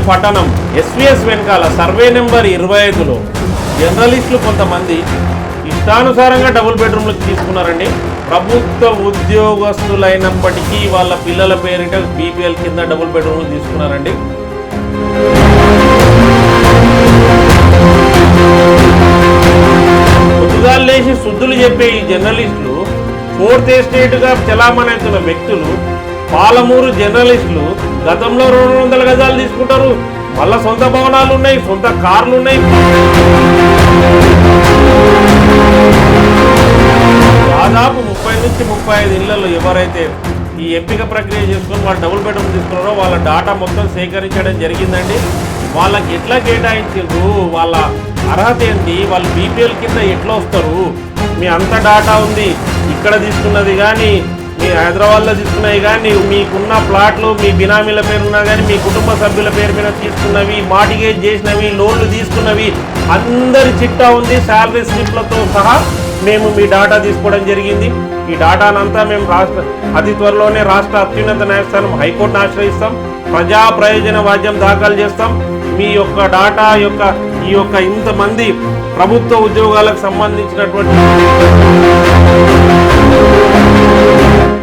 పట్టణం ఎస్విఎస్ వెనకాల survey number 25లో జర్నలిస్టులు కొంతమంది ఇష్టానుసారంగా డబుల్ బెడ్రూమ్లకు తీసుకున్నారండి. ప్రభుత్వ ఉద్యోగస్తులైనప్పటికీ వాళ్ళ పిల్లల పేరిట బీపీఎల్ కింద డబుల్ బెడ్రూమ్లు తీసుకున్నారండి. పొద్దుగాలు లేచి శుద్ధులు చెప్పే ఈ జర్నలిస్టులు 4th ఎస్టేట్గా చలామణవుతున్న వ్యక్తులు పాలమూరు జర్నలిస్టులు గతంలో 200 గజాలు తీసుకుంటారు. మళ్ళా సొంత భవనాలు ఉన్నాయి, సొంత కార్లు ఉన్నాయి. దాదాపు 30 నుంచి 35 ఇళ్లలో ఎవరైతే ఈ ఎంపిక ప్రక్రియ చేసుకుని వాళ్ళు డబుల్ బెడ్రూమ్ తీసుకున్నారో వాళ్ళ డాటా మొత్తం సేకరించడం జరిగిందండి. వాళ్ళకి ఎట్లా కేటాయించారు, వాళ్ళ అర్హత ఏంటి, వాళ్ళు బీపీఎల్ కింద ఎట్లా వస్తారు, మీ అంత డాటా ఉంది, ఇక్కడ తీసుకున్నది కానీ మీ హైదరాబాద్లో తీసుకున్నవి కానీ మీకున్న ప్లాట్లు మీ బినామీల పేరున్నా కానీ మీ కుటుంబ సభ్యుల పేరు మీద తీసుకున్నవి, మార్టిగేజ్ చేసినవి, లోన్లు తీసుకున్నవి అందరి చిట్టా ఉంది. శాలరీ స్లిప్లతో సహా మేము మీ డాటా తీసుకోవడం జరిగింది. ఈ డాటానంతా మేము అతి త్వరలోనే రాష్ట్ర అత్యున్నత న్యాయస్థానం హైకోర్టును ఆశ్రయిస్తాం. ప్రజా ప్రయోజన వాద్యం దాఖలు చేస్తాం. మీ యొక్క డాటా ఈ యొక్క ఇంతమంది ప్రభుత్వ ఉద్యోగాలకు సంబంధించినటువంటి